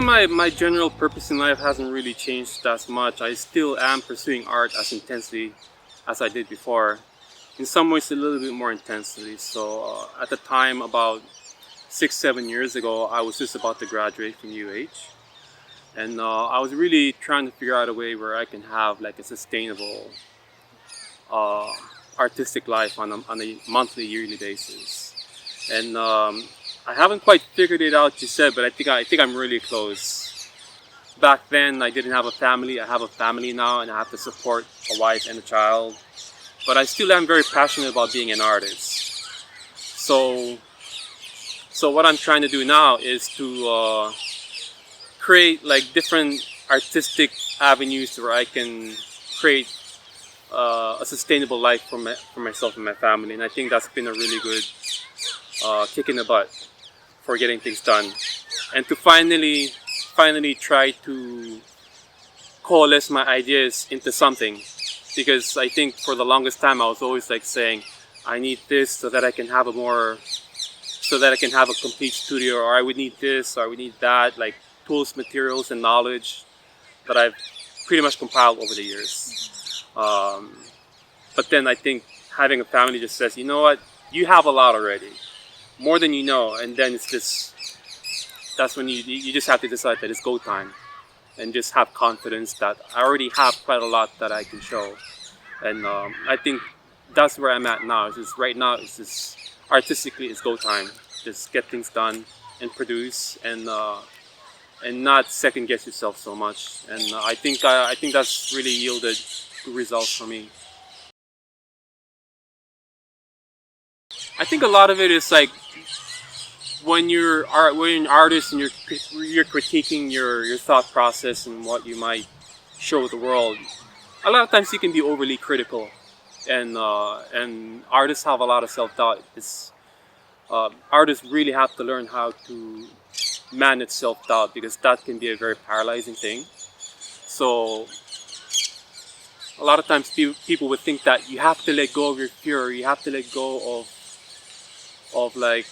say my general purpose in life hasn't really changed as much. I still am pursuing art as intensely as I did before. In some ways, a little bit more intensely. So at the time, about 6-7 years ago, I was just about to graduate from UH, and I was really trying to figure out a way where I can have like a sustainable uh, artistic life on a monthly, yearly basis. And I haven't quite figured it out, you said, but I think I'm really close. Back then, I didn't have a family. I have a family now, and I have to support a wife and a child. But I still am very passionate about being an artist. So, so what I'm trying to do now is to create like different artistic avenues where I can create a sustainable life for myself and my family. And I think that's been a really good kick in the butt for getting things done, and to finally try to coalesce my ideas into something. Because I think for the longest time I was always like saying, I need this so that I can have a complete studio, or I would need this, or I would need that, like tools, materials, and knowledge that I've pretty much compiled over the years. But then I think having a family just says, you know what, you have a lot already, more than you know, and then it's just, that's when you just have to decide that it's go time, and just have confidence that I already have quite a lot that I can show. And I think that's where I'm at now. It's just right now, it's just artistically, it's go time. Just get things done and produce, and not second guess yourself so much. And I think that's really yielded good results for me. I think a lot of it is like when when you're an artist and you're critiquing your thought process and what you might show the world. A lot of times you can be overly critical, and artists have a lot of self-doubt. Artists really have to learn how to manage self-doubt, because that can be a very paralyzing thing. So a lot of times people would think that you have to let go of your fear, you have to let go of like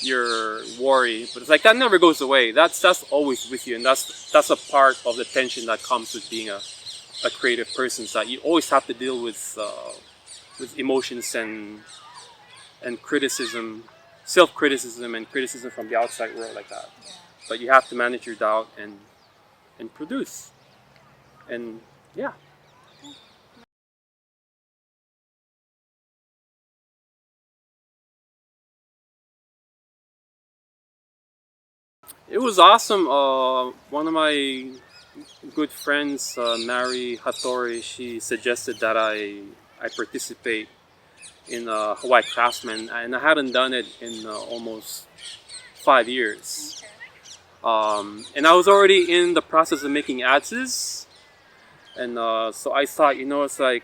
your worry, but it's like that never goes away. That's always with you, and that's a part of the tension that comes with being a creative person. So that you always have to deal with emotions and criticism, self-criticism, and criticism from the outside world like that. But you have to manage your doubt and produce, and yeah. It was awesome. One of my good friends, Mary Hattori, she suggested that I participate in Hawaii Craftsman, and I hadn't done it in almost 5 years. And I was already in the process of making adzes, and so I thought, it's like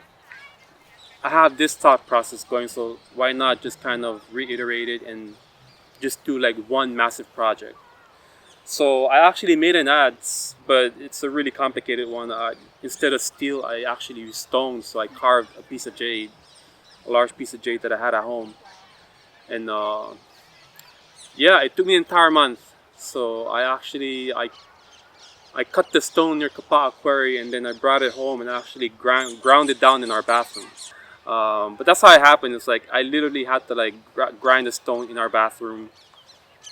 I have this thought process going, so why not just kind of reiterate it and just do like one massive project. So I actually made an ads, but it's a really complicated one. Instead of steel, I actually used stone. So I carved a piece of jade, a large piece of jade that I had at home. And yeah, it took me an entire month. So I cut the stone near Kapa'a Quarry, and then I brought it home and actually ground it down in our bathroom. But that's how it happened. It's like I literally had to like grind the stone in our bathroom.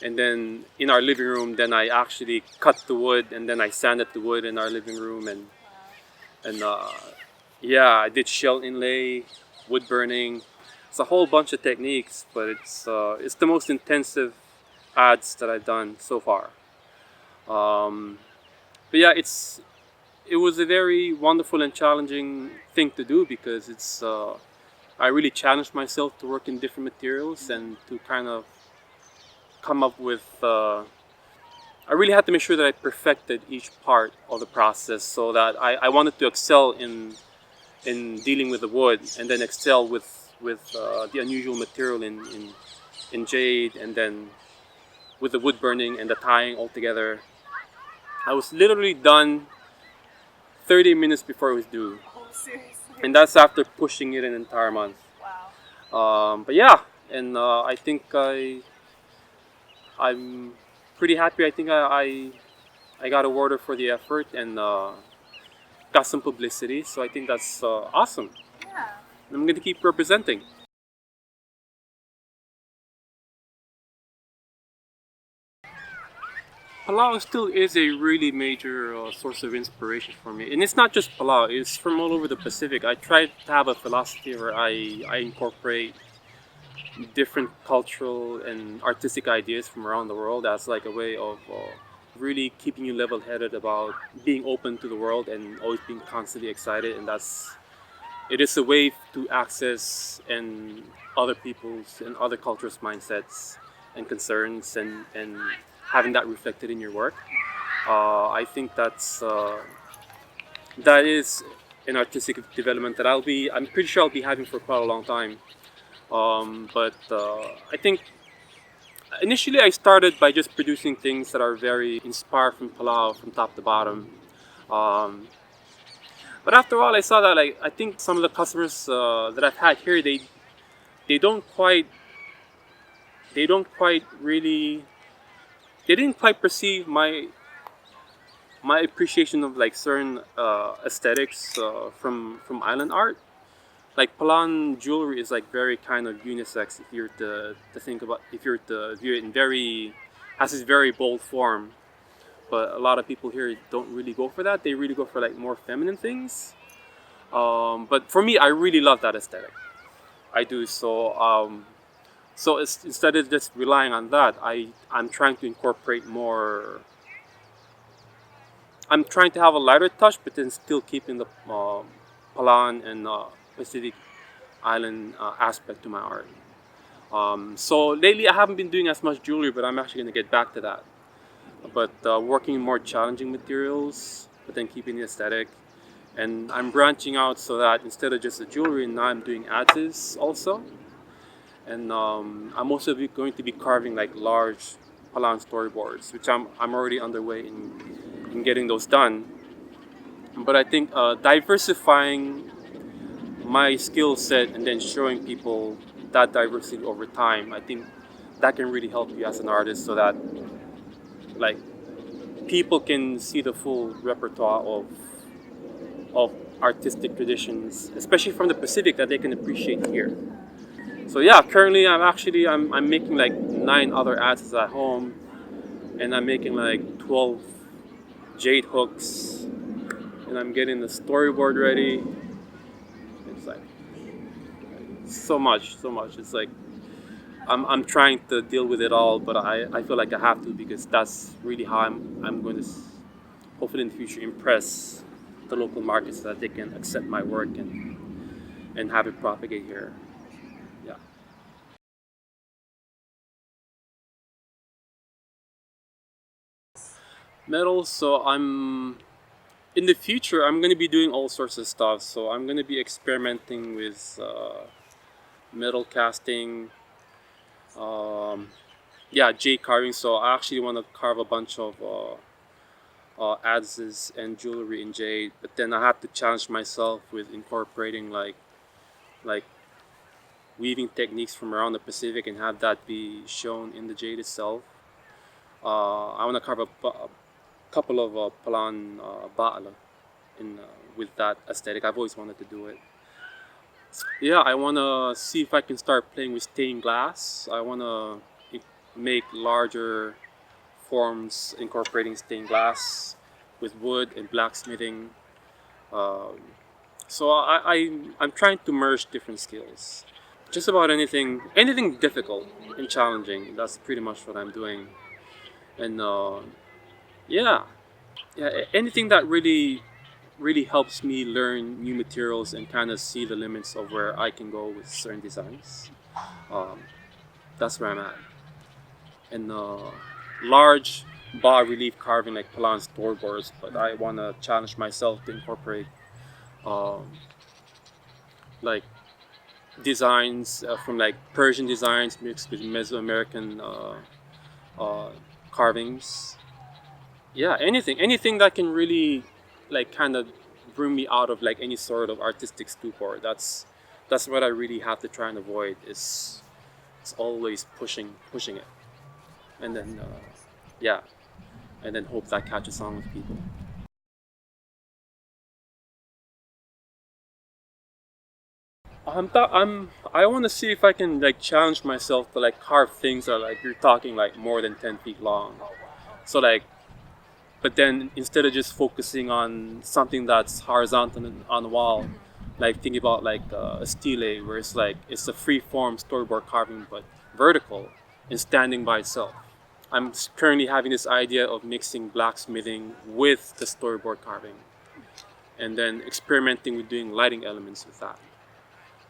And then in our living room, then I actually cut the wood, and then I sanded the wood in our living room, and yeah, I did shell inlay, wood burning. It's a whole bunch of techniques, but it's the most intensive ads that I've done so far. But yeah, it was a very wonderful and challenging thing to do, because I really challenged myself to work in different materials and to kind of come up with I really had to make sure that I perfected each part of the process, so that I wanted to excel in dealing with the wood, and then excel with the unusual material in jade, and then with the wood burning and the tying all together. I was literally done 30 minutes before it was due. Oh, seriously? And that's after pushing it an entire month. Wow. But yeah, and I think I'm pretty happy. I think I got awarded for the effort and got some publicity. So I think that's awesome. Yeah. I'm gonna keep representing. Palau still is a really major source of inspiration for me, and it's not just Palau; it's from all over the Pacific. I try to have a philosophy where I incorporate different cultural and artistic ideas from around the world as like a way of really keeping you level-headed about being open to the world and always being constantly excited. And that's it is a way to access and other people's and other cultures' mindsets and concerns and having that reflected in your work. I think that is an artistic development that I'm pretty sure I'll be having for quite a long time. But I think initially I started by just producing things that are very inspired from Palau from top to bottom. Um, but after a while I saw that like I think some of the customers that I've had here they don't quite they don't quite really they didn't quite perceive my appreciation of like certain aesthetics from island art. Like Palan jewelry is like very kind of unisex if you're to think about if you're to view it in very has this very bold form. But a lot of people here don't really go for that. They really go for like more feminine things. But for me, I really love that aesthetic. I do so. So instead of just relying on that, I'm trying to incorporate more. I'm trying to have a lighter touch, but then still keeping the Palan and Pacific Island aspect to my art. So lately, I haven't been doing as much jewelry, but I'm actually going to get back to that. But working in more challenging materials, but then keeping the aesthetic. And I'm branching out so that instead of just the jewelry, now I'm doing artists also. And I'm also going to be carving like large Palan storyboards, which I'm already underway in getting those done. But I think diversifying my skill set and then showing people that diversity over time, I think that can really help you as an artist so that like people can see the full repertoire of artistic traditions, especially from the Pacific, that they can appreciate here. So yeah, currently I'm making like 9 other ads at home, and I'm making like 12 jade hooks, and I'm getting the storyboard ready. It's like so much. It's like I'm trying to deal with it all, but I feel like I have to because that's really how I'm going to hopefully in the future impress the local markets so that they can accept my work and have it propagate here. Yeah. Metals. So I'm in the future I'm going to be doing all sorts of stuff. So I'm going to be experimenting with metal casting. Um, yeah, jade carving. So I actually want to carve a bunch of adzes and jewelry in jade, but then I have to challenge myself with incorporating like weaving techniques from around the Pacific and have that be shown in the jade itself. I want to carve a couple of Palan Baala in with that aesthetic. I've always wanted to do it. Yeah, I want to see if I can start playing with stained glass. I want to make larger forms incorporating stained glass with wood and blacksmithing. Um, so I'm trying to merge different skills. Just about anything difficult and challenging. That's pretty much what I'm doing. And yeah, anything that really helps me learn new materials and kind of see the limits of where I can go with certain designs. Um, that's where I'm at. And large bas relief carving like Palan storyboards, but I want to challenge myself to incorporate um, like designs from like Persian designs mixed with Mesoamerican uh, carvings. Yeah, anything that can really like kind of bring me out of like any sort of artistic stupor. That's what I really have to try and avoid. Is it's always pushing it, and then yeah, and then hope that catches on with people. I want to see if I can like challenge myself to like carve things that like you're talking like more than 10 feet long. So like, but then instead of just focusing on something that's horizontal on the wall, like thinking about like a stele where it's like it's a free form storyboard carving but vertical and standing by itself. I'm currently having this idea of mixing blacksmithing with the storyboard carving and then experimenting with doing lighting elements with that.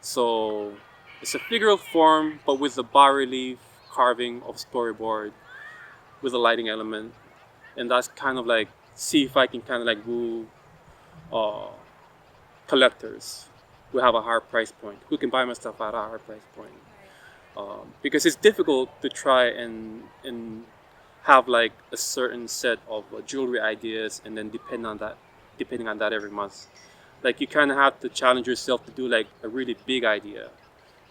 So it's a figural form but with the bas relief carving of storyboard with a lighting element, and that's kind of like see if I can kind of like woo uh, collectors who have a higher price point, who can buy my stuff at a higher price point. Because it's difficult to try and have like a certain set of jewelry ideas and then depending on that every month. Like you kind of have to challenge yourself to do like a really big idea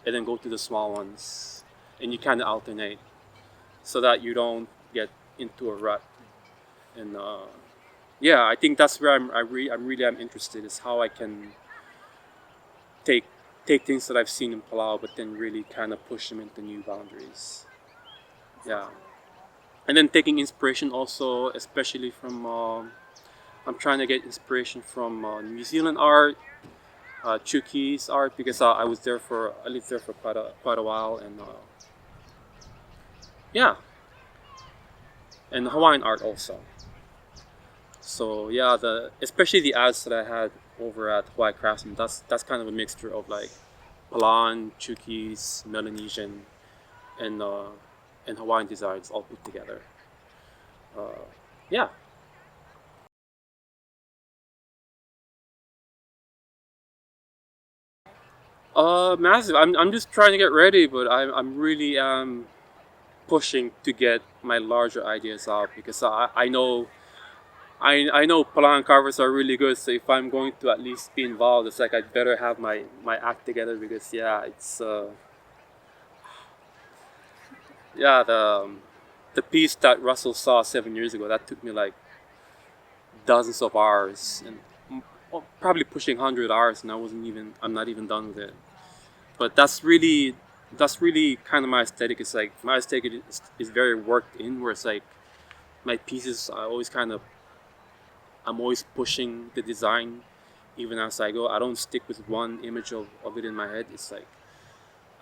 and then go to the small ones, and you kind of alternate so that you don't get into a rut. And yeah, I think that's where I'm really am interested is how I can take take things that I've seen in Palau, but then really kind of push them into new boundaries. Yeah, and then taking inspiration also, especially from I'm trying to get inspiration from New Zealand art, Chuki's art because I lived there for quite a while, and yeah, and Hawaiian art also. So yeah, the especially the ads that I had over at Hawaii Craftsman, that's kind of a mixture of like Palan, Chuki's, Melanesian, and uh, and Hawaiian designs all put together. Uh, yeah. Massive. I'm just trying to get ready, but I'm really pushing to get my larger ideas out because I know Palan carvers are really good. So if I'm going to at least be involved, it's like I'd better have my act together because yeah, it's yeah the piece that Russell saw 7 years ago that took me like dozens of hours and well, probably pushing 100 hours, and I'm not even done with it. But that's really kind of my aesthetic. It's like my aesthetic is very worked in, where it's like my pieces I always kind of I'm always pushing the design even as I go. I don't stick with one image of it in my head. It's like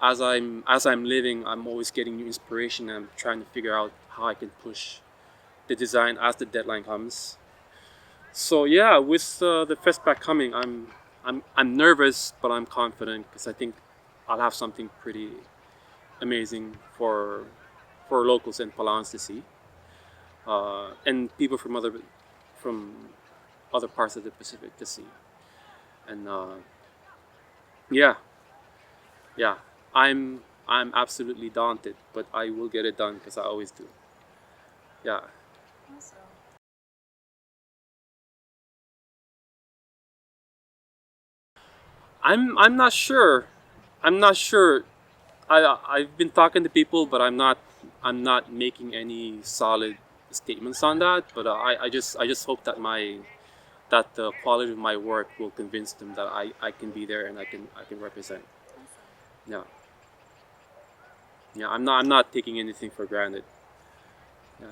as I'm living, I'm always getting new inspiration. And I'm trying to figure out how I can push the design as the deadline comes. So yeah, with the festback coming, I'm nervous, but I'm confident because I think I'll have something pretty amazing for locals and Palans to see, and people from other parts of the Pacific to see. And yeah, yeah, I'm absolutely daunted, but I will get it done because I always do. Yeah. Awesome. I'm not sure. I'm not sure. I've been talking to people, but I'm not making any solid statements on that. But I just hope that that the quality of my work will convince them that I can be there and I can represent. Awesome. Yeah, yeah. I'm not taking anything for granted. Yeah.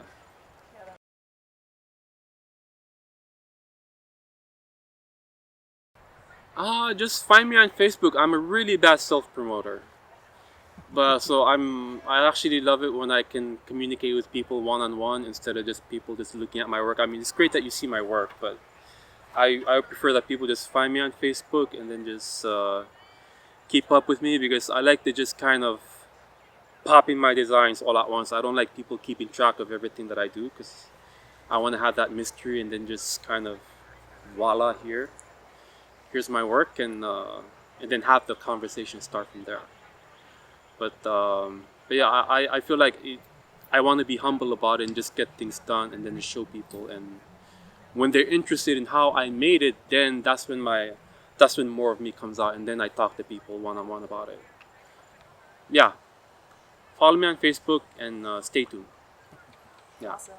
Yeah, Just find me on Facebook. I'm a really bad self promoter. But so I actually love it when I can communicate with people one on one instead of just people just looking at my work. I mean, it's great that you see my work, but I prefer that people just find me on Facebook and then just keep up with me because I like to just kind of pop in my designs all at once. I don't like people keeping track of everything that I do because I want to have that mystery and then just kind of voila, here's my work, and then have the conversation start from there. But yeah, I feel like I want to be humble about it and just get things done and then just show people. And when they're interested in how I made it, then that's when more of me comes out, and then I talk to people one on one about it. Yeah, follow me on Facebook and stay tuned. Yeah. awesome.